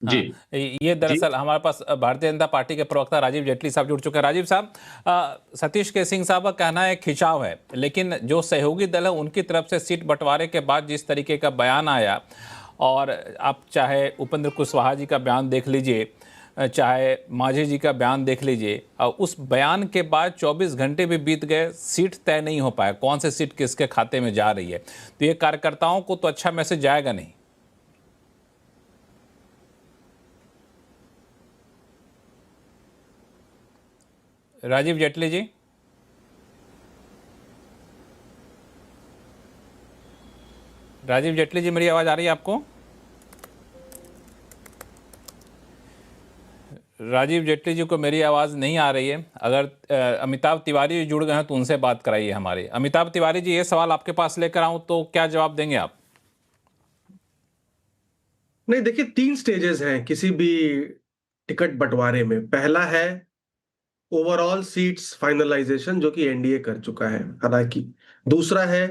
जी ये दरअसल हमारे पास भारतीय जनता पार्टी के प्रवक्ता राजीव जेटली साहब जुड़ चुके हैं। राजीव साहब, सतीश के सिंह साहब का कहना है खिंचाव है, लेकिन जो सहयोगी दल है उनकी तरफ से सीट बंटवारे के बाद जिस तरीके का बयान आया, और आप चाहे उपेंद्र कुशवाहा जी का बयान देख लीजिए, चाहे मांझी जी का बयान देख लीजिए, और उस बयान के बाद 24 घंटे भी बीत गए, सीट तय नहीं हो पाया कौन सी सीट किसके खाते में जा रही है। तो ये कार्यकर्ताओं को तो अच्छा मैसेज जाएगा नहीं। राजीव जेटली जी, राजीव जेटली जी, मेरी आवाज आ रही है आपको? राजीव जेटली जी को मेरी आवाज नहीं आ रही है। अगर अमिताभ तिवारी जी जुड़ गए हैं तो उनसे बात कराइए हमारी। अमिताभ तिवारी जी, ये सवाल आपके पास लेकर आऊं तो क्या जवाब देंगे आप? नहीं, देखिए, 3 स्टेजेस हैं किसी भी टिकट बंटवारे में। पहला है ओवरऑल सीट्स फाइनलाइजेशन, जो कि एनडीए कर चुका है हालांकि। दूसरा है,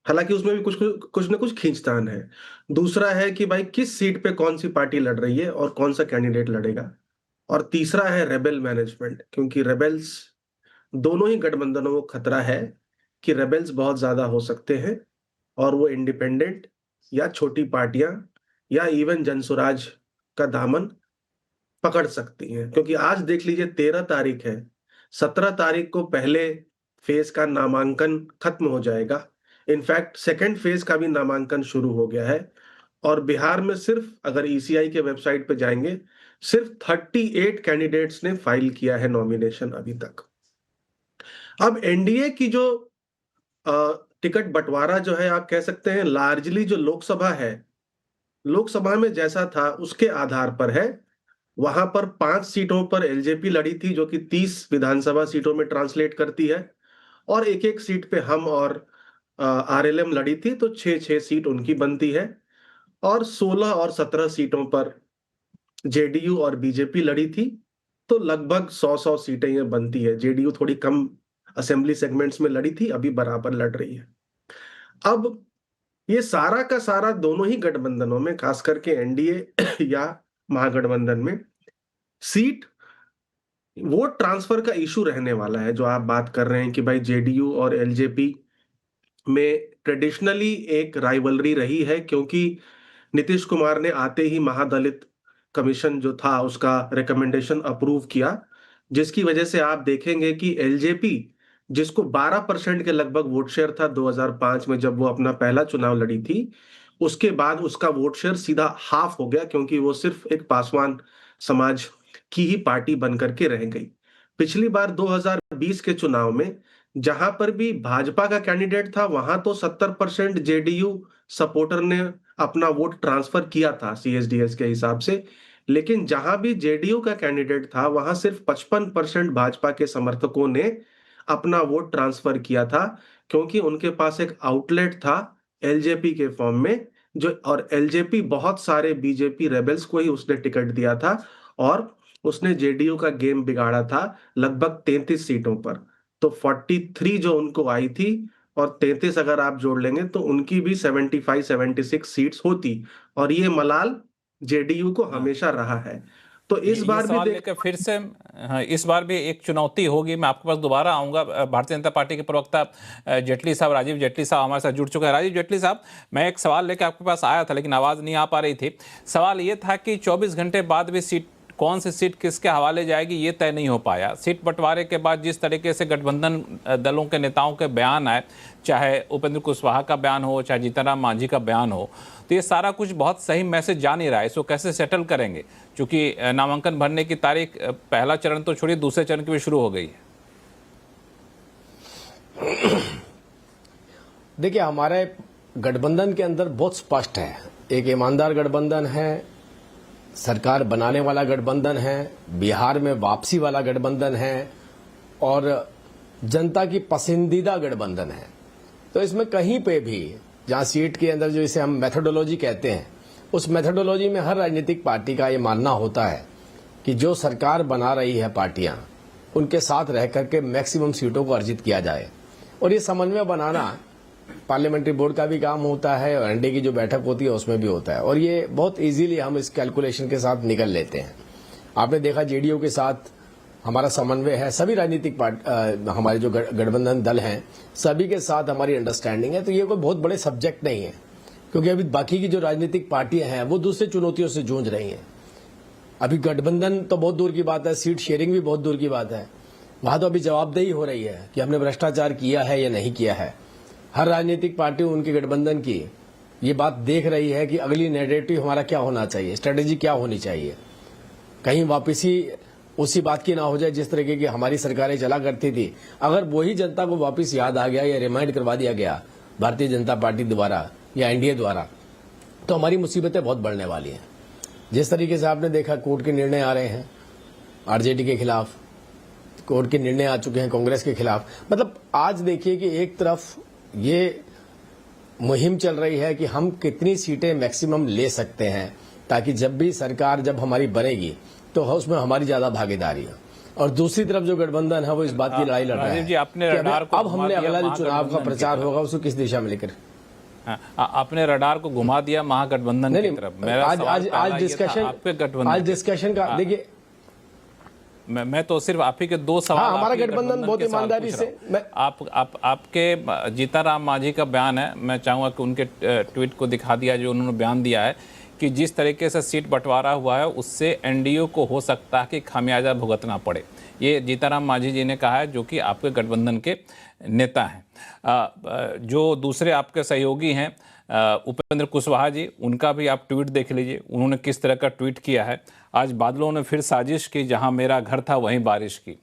हालांकि उसमें भी कुछ ना कुछ खींचतान है। दूसरा है कि भाई किस सीट पे कौन सी पार्टी लड़ रही है और कौन सा कैंडिडेट लड़ेगा। और तीसरा है रेबेल मैनेजमेंट, क्योंकि रेबेल्स, दोनों ही गठबंधनों को खतरा है कि रेबेल्स बहुत ज्यादा हो सकते हैं और वो इंडिपेंडेंट या छोटी पार्टियां या इवन जनसुराज का दामन पकड़ सकती हैं। क्योंकि आज देख लीजिए, 13 तारीख है, 17 तारीख को पहले फेज का नामांकन खत्म हो जाएगा। इनफैक्ट सेकेंड फेज का भी नामांकन शुरू हो गया है। और बिहार में सिर्फ, अगर ईसीआई के वेबसाइट पे जाएंगे, सिर्फ 38 कैंडिडेट्स ने फाइल किया है नॉमिनेशन अभी तक। अब एनडीए की जो टिकट बंटवारा जो है, आप कह सकते हैं लार्जली जो लोकसभा है, लोकसभा में जैसा था उसके आधार पर है। वहां पर 5 सीटों पर एलजेपी लड़ी थी, जो कि 30 विधानसभा सीटों में ट्रांसलेट करती है। और एक एक सीट पे हम और आरएलएम लड़ी थी, तो 6-6 सीट उनकी बनती है। और 16 और 17 सीटों पर जेडीयू और बीजेपी लड़ी थी, तो लगभग 100-100 सीटें ये बनती है। जेडीयू थोड़ी कम असेंबली सेगमेंट्स में लड़ी थी, अभी बराबर लड़ रही है। अब ये सारा का सारा दोनों ही गठबंधनों में, खास करके एनडीए या महागठबंधन में, सीट वोट ट्रांसफर का इशू रहने वाला है। जो आप बात कर रहे हैं कि भाई जेडीयू और एलजेपी में ट्रेडिशनली एक राइवलरी रही है, क्योंकि नीतीश कुमार ने आते ही महादलित कमीशन जो था उसका रिकमेंडेशन अप्रूव किया, जिसकी वजह से आप देखेंगे कि एलजेपी, जिसको 12% के लगभग वोट शेयर था 2005 में जब वो अपना पहला चुनाव लड़ी थी, उसके बाद उसका वोट शेयर सीधा हाफ हो गया, क्योंकि वो सिर्फ एक पासवान समाज की ही पार्टी बनकर के रह गई। पिछली बार 2020 के चुनाव में जहां पर भी भाजपा का कैंडिडेट था, वहां तो 70% जेडीयू सपोर्टर ने अपना वोट ट्रांसफर किया था सीएसडीएस के हिसाब से। लेकिन जहां भी जेडीयू का कैंडिडेट था, वहां सिर्फ 55% भाजपा के समर्थकों ने अपना वोट ट्रांसफर किया था, क्योंकि उनके पास एक आउटलेट था एलजेपी के फॉर्म में। जो, और एलजेपी बहुत सारे बीजेपी रेबल्स को ही उसने टिकट दिया था, और उसने जेडीयू का गेम बिगाड़ा था लगभग 33 सीटों पर। तो 43 जो उनको आई थी, और 33 अगर आप जोड़ लेंगे तो उनकी भी 75-76 सीट्स होती। और ये मलाल जेडीयू को हमेशा रहा है। तो इस ये बार भी सवाल लेकर फिर से, हाँ, इस बार भी एक चुनौती होगी। मैं आपके पास दोबारा आऊंगा। भारतीय जनता पार्टी के प्रवक्ता जेटली साहब, राजीव जेटली साहब हमारे साथ जुड़ चुके हैं। राजीव जेटली साहब, मैं एक सवाल लेकर आपके पास आया था, लेकिन आवाज़ नहीं आ पा रही थी। सवाल ये था कि 24 घंटे बाद भी सीट, कौन सी सीट किसके हवाले जाएगी, ये तय नहीं हो पाया। सीट बंटवारे के बाद जिस तरीके से गठबंधन दलों के नेताओं के बयान आए, चाहे उपेंद्र कुशवाहा का बयान हो, चाहे जीतनराम मांझी का बयान हो, तो ये सारा कुछ बहुत सही मैसेज जा नहीं रहा है। इसको कैसे सेटल करेंगे? क्योंकि नामांकन भरने की तारीख, पहला चरण तो छोड़िए, दूसरे चरण की भी शुरू हो गई है। देखिए, हमारे गठबंधन के अंदर बहुत स्पष्ट है। एक ईमानदार गठबंधन है, सरकार बनाने वाला गठबंधन है, बिहार में वापसी वाला गठबंधन है, और जनता की पसंदीदा गठबंधन है। तो इसमें कहीं पे भी जहां सीट के अंदर जो इसे हम मेथोडोलॉजी कहते हैं, उस मेथोडोलॉजी में हर राजनीतिक पार्टी का ये मानना होता है कि जो सरकार बना रही है पार्टियां, उनके साथ रह करके मैक्सिमम सीटों को अर्जित किया जाए। और ये समन्वय बनाना पार्लियामेंट्री बोर्ड का भी काम होता है और एनडीए की जो बैठक होती है उसमें भी होता है, और ये बहुत इजीली हम इस कैलकुलेशन के साथ निकल लेते हैं। आपने देखा जेडीयू के साथ हमारा समन्वय है, सभी राजनीतिक हमारे जो गठबंधन दल हैं सभी के साथ हमारी अंडरस्टैंडिंग है, तो ये कोई बहुत बड़े सब्जेक्ट नहीं है, क्योंकि अभी बाकी की जो राजनीतिक पार्टियां हैं वो दूसरी चुनौतियों से जूझ रही हैं। अभी गठबंधन तो बहुत दूर की बात है, सीट शेयरिंग भी बहुत दूर की बात है, वहां तो अभी जवाबदेही हो रही है कि हमने भ्रष्टाचार किया है या नहीं किया है। हर राजनीतिक पार्टी उनके गठबंधन की ये बात देख रही है कि अगली नैरेटिव हमारा क्या होना चाहिए, स्ट्रेटेजी क्या होनी चाहिए, कहीं वापसी उसी बात की ना हो जाए जिस तरीके की हमारी सरकारें चला करती थी। अगर वही जनता को वापस याद आ गया या रिमाइंड करवा दिया गया भारतीय जनता पार्टी द्वारा या एनडीए द्वारा, तो हमारी मुसीबतें बहुत बढ़ने वाली हैं। जिस तरीके से आपने देखा कोर्ट के निर्णय आ रहे हैं आरजेडी के खिलाफ, कोर्ट के निर्णय आ चुके हैं कांग्रेस के खिलाफ, मतलब आज देखिए कि एक तरफ ये मुहिम चल रही है कि हम कितनी सीटें मैक्सिमम ले सकते हैं, ताकि जब भी सरकार जब हमारी बनेगी तो उसमें हमारी ज्यादा भागीदारी है, और दूसरी तरफ जो गठबंधन है वो इस बात की लड़ाई लड़ रहा है जी, अपने कि रडार को अब हमने घुमा अगला दिया जो चुनाव का प्रचार होगा उसको किस दिशा में लेकर। अपने रडार को घुमा दिया महागठबंधन की तरफ। मेरा आज डिस्कशन का देखिए, मैं तो सिर्फ आप ही के दो सवाल। हाँ, हमारा गठबंधन बहुत ईमानदारी से आपके जीताराम मांझी का बयान है, मैं चाहूंगा कि उनके ट्वीट को दिखा दिया जो उन्होंने बयान दिया है कि जिस तरीके से सीट बंटवारा हुआ है उससे एनडीए को हो सकता है कि खामियाजा भुगतना पड़े। ये जीताराम मांझी जी ने कहा है, जो कि आपके गठबंधन के नेता हैं। जो दूसरे आपके सहयोगी हैं उपेंद्र कुशवाहा जी, उनका भी आप ट्वीट देख लीजिए, उन्होंने किस तरह का ट्वीट किया है। आज बादलों ने फिर साजिश की, जहां मेरा घर था वहीं बारिश की।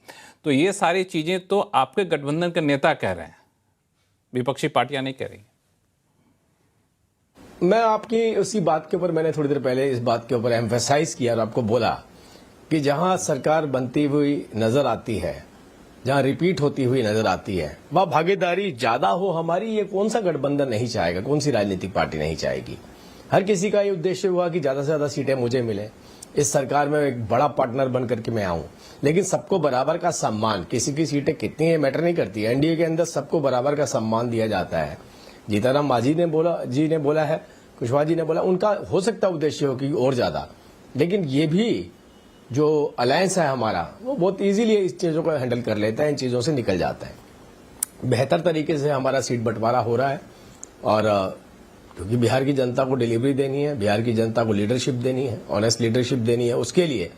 तो ये सारी चीजें तो आपके गठबंधन के नेता कह रहे हैं, विपक्षी पार्टियां नहीं कह रही। मैं आपकी उसी बात के ऊपर, मैंने थोड़ी देर पहले इस बात के ऊपर एम्फेसाइज किया और आपको बोला कि जहां सरकार बनती हुई नजर आती है, जहां रिपीट होती हुई नजर आती है, वह भागीदारी ज्यादा हो हमारी। ये कौन सा गठबंधन नहीं चाहेगा, कौन सी राजनीतिक पार्टी नहीं चाहेगी। हर किसी का ये उद्देश्य हुआ कि ज्यादा से ज्यादा सीटें मुझे मिले, इस सरकार में एक बड़ा पार्टनर बन करके मैं आऊं, लेकिन सबको बराबर का सम्मान, किसी की सीटें कितनी है मैटर नहीं करती। एनडीए के अंदर सबको बराबर का सम्मान दिया जाता है। जीताराम मांझी ने बोला है, कुशवाहा जी ने बोला, उनका हो सकता उद्देश्य हो कि और ज्यादा, लेकिन ये भी जो अलायंस है हमारा वो बहुत इजीली इस चीजों को हैंडल कर लेता है, इन चीजों से निकल जाता है। बेहतर तरीके से हमारा सीट बंटवारा हो रहा है, और क्योंकि बिहार की जनता को डिलीवरी देनी है, बिहार की जनता को लीडरशिप देनी है, ऑनेस्ट लीडरशिप देनी है, उसके लिए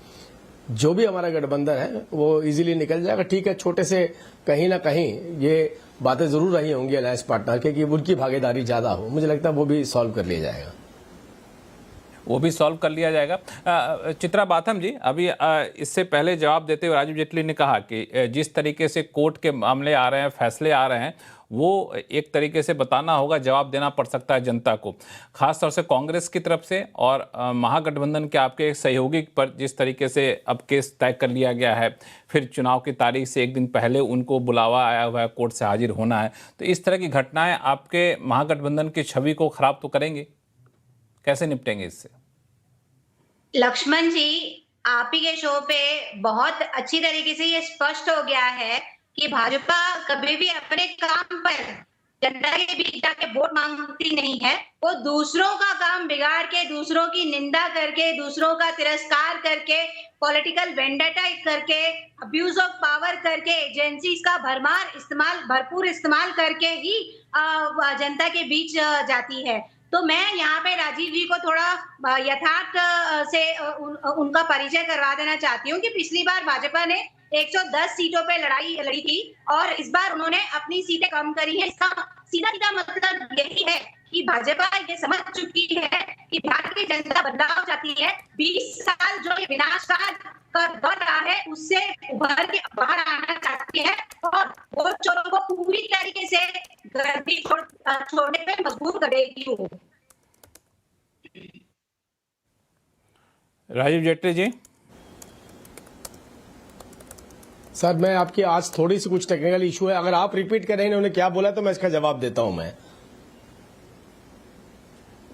जो भी हमारा गठबंधन है वो इजीली निकल जाएगा। ठीक है, छोटे से कहीं ना कहीं ये बातें जरूर रही होंगी अलायंस पार्टनर के कि उनकी भागीदारी ज्यादा हो, मुझे लगता है वो भी सॉल्व कर लिया जाएगा। वो भी सॉल्व कर लिया जाएगा। चित्रा बाथम जी, अभी इससे पहले जवाब देते हुए राजीव जेटली ने कहा कि जिस तरीके से कोर्ट के मामले आ रहे हैं, फैसले आ रहे हैं, वो एक तरीके से बताना होगा, जवाब देना पड़ सकता है जनता को, खासतौर से कांग्रेस की तरफ से और महागठबंधन के आपके सहयोगी पर जिस तरीके से अब केस तय कर लिया गया है, फिर चुनाव की तारीख से एक दिन पहले उनको बुलावा आया हुआ है, कोर्ट से हाजिर होना है। तो इस तरह की घटनाएं आपके महागठबंधन की छवि को खराब तो करेंगी, कैसे निपटेंगे इससे? लक्ष्मण जी, आप ही के शो पे बहुत अच्छी तरीके से ये स्पष्ट हो गया है कि भाजपा कभी भी अपने काम पर जनता के बीच जाके वोट मांगती नहीं है। वो दूसरों का काम बिगाड़ के, दूसरों की निंदा करके, दूसरों का तिरस्कार करके, पॉलिटिकल वेंडेटा करके, अब्यूज ऑफ पावर करके, एजेंसीज का भरपूर इस्तेमाल करके ही जनता के बीच जाती है। तो मैं यहाँ पे राजीव जी को थोड़ा यथार्थ से उनका परिचय करवा देना चाहती हूँ कि पिछली बार भाजपा ने 110 सीटों पे लड़ाई लड़ी थी और इस बार उन्होंने अपनी सीटें कम करी है। इसका सीधा सीधा मतलब यही है कि भाजपा ये समझ चुकी है कि बिहार की जनता बदलाव चाहती है। 20 साल जो ये विनाशकाल का दौर रहा है उससे उभर के बाहर आना चाहती है और वोट चोरों को पूरी तरीके से गर्दी छोड़ने पे मजबूर करेगी वो। राजीव जेटली जी। सर, मैं आपकी आज थोड़ी सी कुछ टेक्निकल इशू है, अगर आप रिपीट करें इन्होंने क्या बोला तो मैं इसका जवाब देता हूं। मैं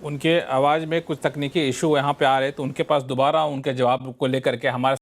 उनके आवाज में कुछ तकनीकी इशू यहाँ पे आ रहे, तो उनके पास दोबारा उनके जवाब को लेकर के हमारे